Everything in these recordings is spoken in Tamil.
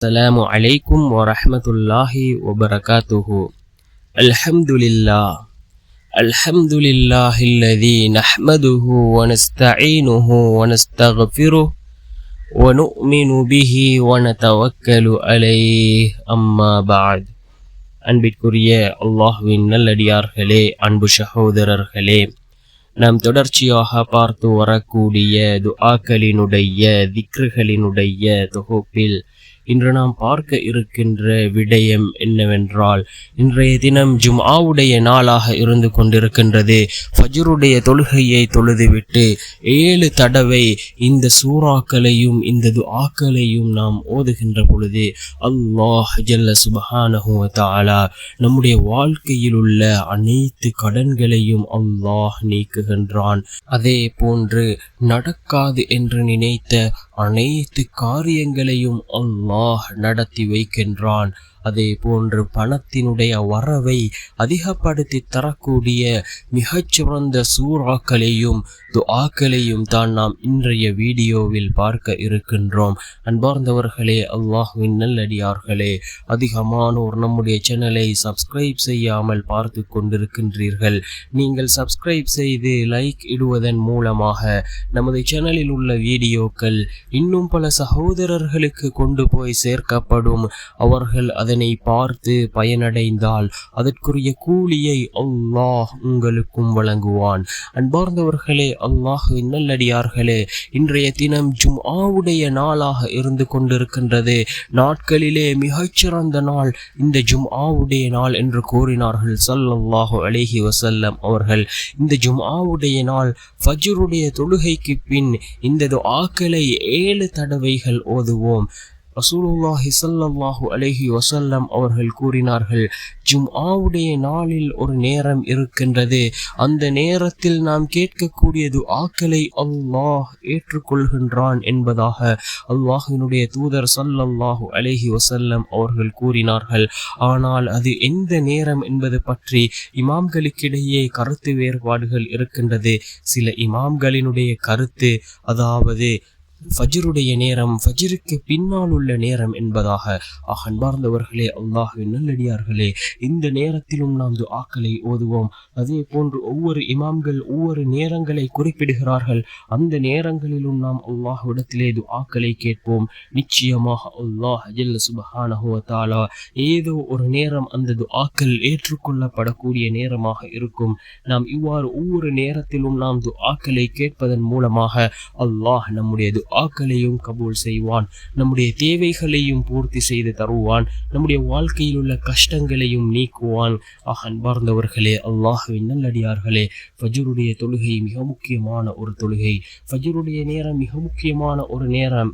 السلام عليكم ورحمة الله وبركاته. الحمد لله الذي نحمده ونستعينه ونستغفره ونؤمن به ونتوكل عليه أما بعد. அன்பிற்குரிய அல்லாஹ்வின் நல்லடியார்களே, அன்பு சகோதரர்களே, நாம் தொடர்ச்சியாக பார்த்து வரக்கூடிய துஆக்களினுடைய திக்ருகளினுடைய தொகுப்பில் இன்று நாம் பார்க்க இருக்கின்ற விடயம் என்னவென்றால், இன்றைய தினம் ஜும்ஆவுடைய நாளாக இருந்து கொண்டிருக்கின்றது. ஃபஜ்ருடைய தொழுகையை தொழுதுவிட்டு 7 தடவை இந்த சூறாக்களையும் இந்த துஆக்களையும் நாம் ஓதுகின்ற பொழுது அல்லாஹ் ஜல்ல சுப்ஹானஹு வ தஆலா நம்முடைய வாழ்க்கையில் உள்ள அனைத்து கடன்களையும் அல்லாஹ் நீக்குகின்றான். அதே போன்று நடக்காது என்று நினைத்த அனைத்து காரியங்களையும் அல்லாஹ் நடத்தி வைக்கின்றான். அதே போன்று பணத்தினுடைய வரவை அதிகப்படுத்தி தரக்கூடிய மிகச்சிறந்த சூறாக்களையும் துஆக்களையும் தான் நாம் இன்றைய வீடியோவில் பார்க்க இருக்கின்றோம். அன்பார்ந்தவர்களே, அல்லாஹ்வின் நல்லடியார்களே, அதிகமானோர் நம்முடைய சேனலை சப்ஸ்கிரைப் செய்யாமல் பார்த்து கொண்டிருக்கின்றீர்கள். நீங்கள் சப்ஸ்கிரைப் செய்து லைக் இடுவதன் மூலமாக நமது சேனலில் உள்ள வீடியோக்கள் இன்னும் பல சகோதரர்களுக்கு கொண்டு போய் சேர்க்கப்படும். அவர்கள் அதனை பார்த்து பயனடைந்தால் அதற்குரிய கூலியை அல்லாஹ் உங்களுக்கும் வழங்குவான். அன்பார்ந்தவர்களே, அல்லாஹ்வின் நல்லடியார்களே, இன்றைய தினம் ஜும்ஆவுடைய நாளாக இருந்து கொண்டிருக்கின்றது. நாட்களிலே மிகச்சிறந்த நாள் இந்த ஜும்ஆவுடைய நாள் என்று கூறினார்கள் ஸல்லல்லாஹு அலைஹி வஸல்லம் அவர்கள். இந்த ஜும்ஆவுடைய நாள் ஃபஜ்ருடைய தொழுகைக்கு பின் இந்த துஆக்களை 7 தடவைகள் ஓதுவோம். ரசூலுல்லாஹி ஸல்லல்லாஹு அலைஹி வஸல்லம் அவர்கள் கூறினார்கள், ஜும்ஆவுடைய நாளில் ஒரு நேரம் இருக்கின்றது. அந்த நேரத்தில் நாம் கேட்கக்கூடிய துஆக்களை அல்லாஹ் ஏற்றுக்கொள்கின்றான் என்பதாக அல்லாஹ்வினுடைய தூதர் ஸல்லல்லாஹு அலைஹி வஸல்லம் அவர்கள் கூறினார்கள். ஆனால் அது எந்த நேரம் என்பது பற்றி இமாம்களுக்கிடையே கருத்து வேறுபாடுகள் இருக்கின்றது. சில இமாம்களினுடைய கருத்து, அதாவது ஃபஜ்ருடைய நேரம் ஃபஜ்ருக்கு பின்னால் உள்ள நேரம் என்பதாக. அன்பார்ந்தவர்களே, அல்லாஹ்வின் நல்லடியார்களே, இந்த நேரத்திலும் நாம் துஆக்களை ஓதுவோம். அதே போன்று ஒவ்வொரு இமாம்கள் ஒவ்வொரு நேரங்களை குறிப்பிடுகிறார்கள். அந்த நேரங்களிலும் நாம் அல்லாஹ்விடத்திலே துஆக்களை கேட்போம். நிச்சயமாக அல்லாஹ் ஜல்ல சுப்ஹானஹு வ தஆலா ஏதோ ஒரு நேரம் அந்த துஆக்கள் ஏற்றுக்கொள்ளப்படக்கூடிய நேரமாக இருக்கும். நாம் இவ்வாறு ஒவ்வொரு நேரத்திலும் நாம் துஆக்களை கேட்பதன் மூலமாக அல்லாஹ் நம்முடைய துஆக்களையும் கபூல் செய்வான், நம்முடைய தேவைகளையும் பூர்த்தி செய்து தருவான், நம்முடைய வாழ்க்கையில் உள்ள கஷ்டங்களையும் நீக்குவான். அன்பார்ந்தவர்களே, அல்லாஹ்வின் நல்லடியார்களே, ஃபஜ்ருடைய தொழுகை மிக முக்கியமான ஒரு தொழுகை. ஃபஜ்ருடைய நேரம் மிக முக்கியமான ஒரு நேரம்.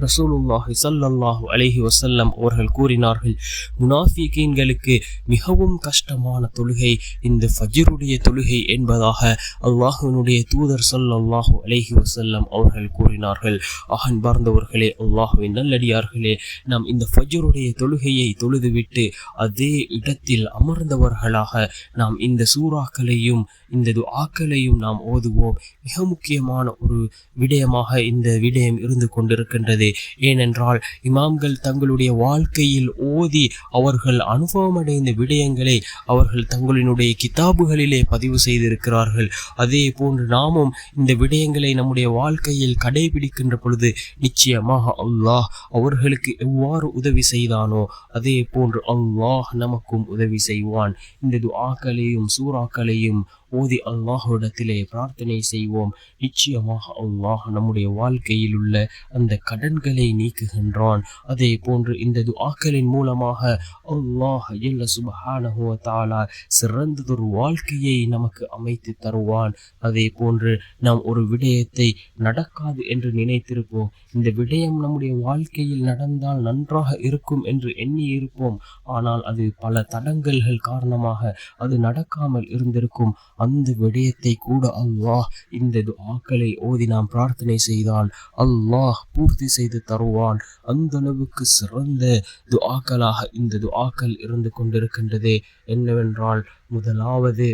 ரசூலுல்லாஹி ஸல்லல்லாஹு அலைஹி வஸல்லம் அவர்கள் கூறினார்கள், முனாஃபிகீன்களுக்கு மிகவும் கஷ்டமான தொழுகை இந்த ஃபஜ்ருடைய தொழுகை என்பதாக அல்லாஹ்வினுடைய தூதர் ஸல்லல்லாஹு அலைஹி வஸல்லம் அவர்கள் கூறினார்கள். அன்பார்ந்தவர்களே, அல்லாஹ்வின் நல்லடியார்களே, நாம் இந்த ஃபஜ்ருடைய தொழுகையை தொழுதுவிட்டு அதே இடத்தில் அமர்ந்தவர்களாக நாம் இந்த சூறாக்களையும் இந்த துஆக்களையும் நாம் ஓதுவோம். மிக முக்கியமான ஒரு விடயமாக இந்த விடயம் இருந்து கொண்டிருக்கின்றது. ஏனென்றால் இமாம்கள் தங்களுடைய வாழ்க்கையில் ஓதி அவர்கள் அனுபவமடைந்த விடயங்களை அவர்கள் தங்களினுடைய கிதாபுகளிலே பதிவு செய்திருக்கிறார்கள். அதே போன்று நாமும் இந்த விடயங்களை நம்முடைய வாழ்க்கையில் கடைபிடிக்கின்ற பொழுது நிச்சயமாக அல்லாஹ் அவர்களுக்கு எவ்வாறு உதவி செய்தானோ அதே போன்று அல்லாஹ் நமக்கும் உதவி செய்வான். இந்த துஆக்களையும் சூறாக்களையும் ஓதி அல்லாஹ்விடத்திலே பிரார்த்தனை செய்வோம். நிச்சயமாக அல்லாஹ் நம்முடைய வாழ்க்கையில் உள்ள அந்த கடன்களை நீக்குகின்றான். அதே போன்று இந்த துஆக்களின் மூலமாக அல்லாஹ் ஜல்ல சுப்ஹானஹு வ தஆலா சிறந்ததொரு வாழ்க்கையை நமக்கு அமைத்து தருவான். அதே போன்று நாம் ஒரு விடயத்தை நடக்காது என்று நினைத்திருப்போம். இந்த விடயம் நம்முடைய வாழ்க்கையில் நடந்தால் நன்றாக இருக்கும் என்று எண்ணி இருப்போம். ஆனால் அது பல தடங்கல்கள் காரணமாக அது நடக்காமல் இருந்திருக்கும். அந்த விடயத்தை கூட அல்லாஹ் இந்த துஆக்களை ஓதி நாம் பிரார்த்தனை செய்தால் அல்லாஹ் பூர்த்தி செய்து தருவான். அந்த அளவுக்கு சிறந்த துஆக்களாக இந்த துஆக்கள் இருந்து கொண்டிருக்கின்றது. என்னவென்றால், முதலாவது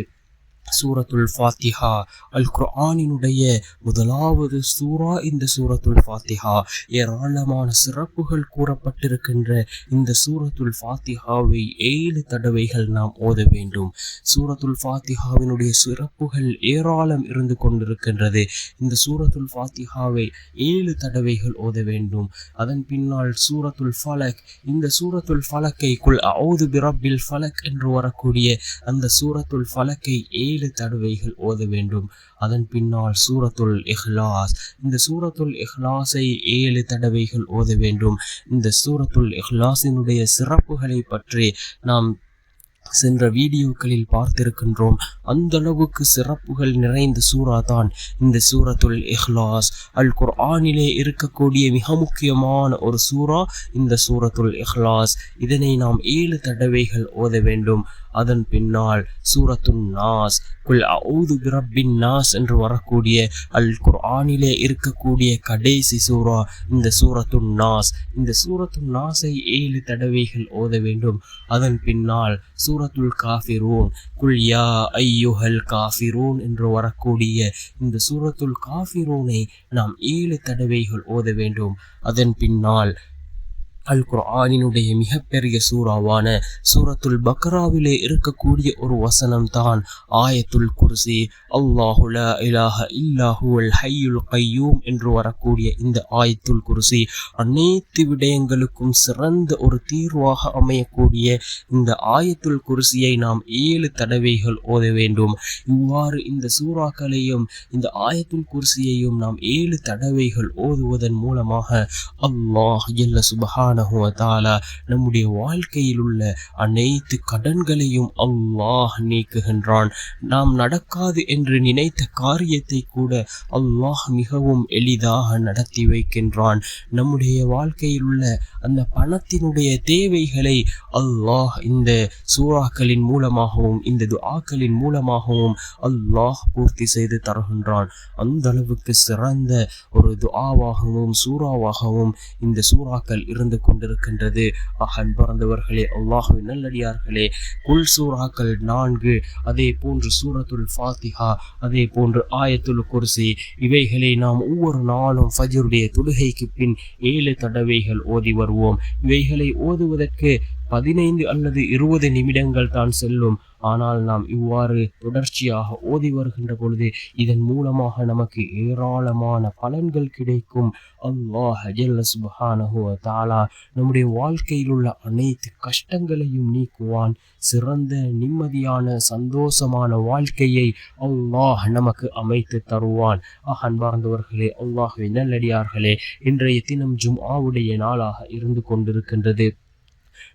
சூரத்துல் ஃபாத்திஹா. அல் குர்ஆனினுடைய முதலாவது சூரா இந்த சூரத்துல் ஃபாத்திஹா. ஏராளமான சிறப்புகள் கூறப்பட்டிருக்கின்ற இந்த சூரத்துல் ஃபாத்திஹாவை 7 தடவைகள் நாம் ஓத வேண்டும். சூரத்துல் ஃபாத்திஹாவினுடைய சிறப்புகள் ஏராளம் இருந்து கொண்டிருக்கின்றது. இந்த சூரத்துல் ஃபாத்திஹாவை 7 தடவைகள் ஓத வேண்டும். அதன் பின்னால் சூரத்துல் ஃபலக். இந்த சூரத்துல் ஃபலக்கை குல் அஊது பிரப்பில் ஃபலக் என்று வரக்கூடிய அந்த சூரத்துல் ஃபலக்கை 7 தடவைகள் ஓத வேண்டும். அதன் பின்னால் சூரத்துல் இஹ்லாஸ். இந்த சூரத்துல் இஹ்லாஸை 7 தடவைகள் ஓத வேண்டும். இந்த சூரத்துல் இஹ்லாஸினுடைய சிறப்புகளை பற்றி நாம் சென்ற வீடியோக்களில் பார்த்திருக்கின்றோம். அந்த அளவுக்கு சிறப்புகள் நிறைந்த சூரா தான் இந்த சூரத்துல் இஹ்லாஸ். அல் குர்ஆனிலே இருக்கக்கூடிய மிக முக்கியமான ஒரு சூரா இந்த சூரத்துல் இஹ்லாஸ். இதனை நாம் 7 தடவைகள் ஓத வேண்டும். அதன் பின்னால் சூரத்துன் நாஸ், குல் அஊது பிரப்பின் நாஸ் என்று வரக்கூடிய அல் குர்ஆனிலே இருக்கக்கூடிய கடைசி சூரா இந்த சூரத்துன் நாஸ். இந்த சூரத்துன் நாஸை 7 தடவைகள் ஓத வேண்டும். அதன் பின்னால் சூரத்துல் காஃபிரூன், குல் யா ஐயுஹல் காஃபிரூன் என்று வரக்கூடிய இந்த சூரத்துல் காஃபிரூனை நாம் 7 தடவைகள் ஓத வேண்டும். அதன் பின்னால் அல் குர்ஆனினுடைய மிகப்பெரிய சூறாவான சூரத்துல் பக்ராவிலே இருக்கக்கூடிய ஒரு வசனம் தான் ஆயத்துல் குர்சி. அல்லாஹு லா இலாஹ இல்லா ஹுவல் ஹய்யுல் கய்யூம் என்று வரக்கூடிய இந்த ஆயத்துல் குர்சி அனைத்து விடயங்களுக்கும் சிறந்த ஒரு தீர்வாக அமையக்கூடிய இந்த ஆயத்துல் குர்சியை நாம் 7 தடவைகள் ஓத வேண்டும். இவ்வாறு இந்த சூறாக்களையும் இந்த ஆயத்துல் குர்சியையும் நாம் 7 தடவைகள் ஓதுவதன் மூலமாக அல்லாஹ் ஜல்ல சுப்ஹானஹு வ தஆலா நம்முடைய வாழ்க்கையில் உள்ள அனைத்து கடன்களையும் அல்லாஹ் நீக்குகின்றான். நாம் நடக்காது என்று நினைத்த காரியத்தை கூட அல்லாஹ் மிகவும் எளிதாக நடத்தி வைக்கின்றான். நம்முடைய வாழ்க்கையில் உள்ள அந்த பணத்தினுடைய தேவைகளை அல்லாஹ் இந்த சூறாக்களின் மூலமாகவும் இந்த துஆக்களின் மூலமாகவும் அல்லாஹ் பூர்த்தி செய்து தருகின்றான். அந்த அளவுக்கு சிறந்த ஒரு துஆவாகவும் சூறாவாகவும் இந்த சூறாக்கள் இருந்து கொண்டிருக்கின்றது. அன்பர்ந்தவர்களே, அல்லாஹ்வின் நல்லடியார்களே, குல் சூறாக்கள் 4, அதே போன்று சூரத்துல் ஃபாத்திஹா, அதே போன்று ஆயத்துல் குர்சி, இவைகளை நாம் ஒவ்வொரு நாளும் ஃபஜ்ருடைய தொழுகைக்கு பின் 7 தடவைகள் ஓதி வருவோம். இவைகளை ஓதுவதற்கு 15 அல்லது 20 நிமிடங்கள் தான் செல்லும். ஆனால் நாம் இவ்வாறு தொடர்ச்சியாக ஓதி வருகின்ற பொழுது இதன் மூலமாக நமக்கு ஏராளமான பலன்கள் கிடைக்கும். அல்லாஹ் ஜல்ல சுப்ஹானஹு வ தஆலா நம்முடைய வாழ்க்கையில் உள்ள அனைத்து கஷ்டங்களையும் நீக்குவான். சிறந்த நிம்மதியான சந்தோஷமான வாழ்க்கையை அல்லாஹ் நமக்கு அமைத்து தருவான். அன்பார்ந்தவர்களே, அல்லாஹ்வின் நல்லடியார்களே, இன்றைய தினம் ஜும்ஆவுடைய நாளாக இருந்து கொண்டிருக்கின்றது.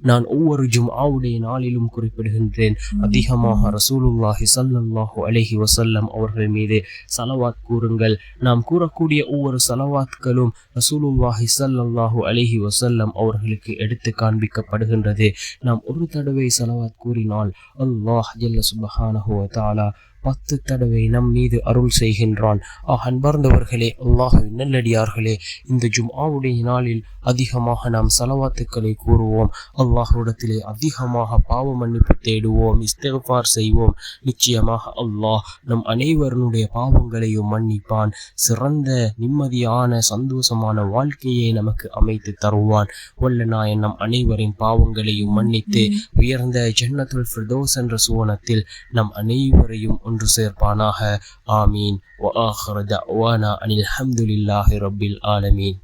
நான் ஒவ்வொரு ஜும்ஆவுடைய நாளிலும் குறிப்பிடுகின்றேன், அதிகமாக ரசூலுல்லாஹி ஸல்லல்லாஹு அலைஹி வஸல்லம் அவர்கள் மீது ஸலவாத் கூறுங்கள். நாம் கூறக்கூடிய ஒவ்வொரு ஸலவாத்களும் ரசூலுல்லாஹி ஸல்லல்லாஹு அலைஹி வஸல்லம் அவர்களுக்கு எடுத்து காண்பிக்கப்படுகின்றது. நாம் ஒரு தடவை ஸலவாத் கூறினால் அல்லாஹ் ஜல்ல சுப்ஹானஹு வ தஆலா 10 தடவை நம் மீது அருள் செய்கின்றான். அன்பர்ந்தவர்களே, அல்லாஹ்வின் நல்லடியார்களே, இந்த ஜும்ஆவுடைய நாளில் அதிகமாக நாம் ஸலவாத்துக்களை கூறுவோம். அல்லாஹ்விடத்திலே அதிகமாக பாவ மன்னிப்பு தேடுவோம், இஸ்திக்ஃபார் செய்வோம். நிச்சயமாக அல்லாஹ் நம் அனைவருடைய பாவங்களையும் மன்னிப்பான். சிறந்த நிம்மதியான சந்தோஷமான வாழ்க்கையை நமக்கு அமைத்து தருவான். வல்ல நாயன் நம் அனைவரின் பாவங்களையும் மன்னித்து உயர்ந்த ஜன்னத்துல் ஃபிர்தௌஸ் என்ற சுவனத்தில் நம் அனைவரையும் ஒன்று சேர்ப்பானாக. ஆமீன். வ ஆகிரு தஅவானா அனில் ஹம்துலில்லாஹி ரப்பில் ஆலமீன்.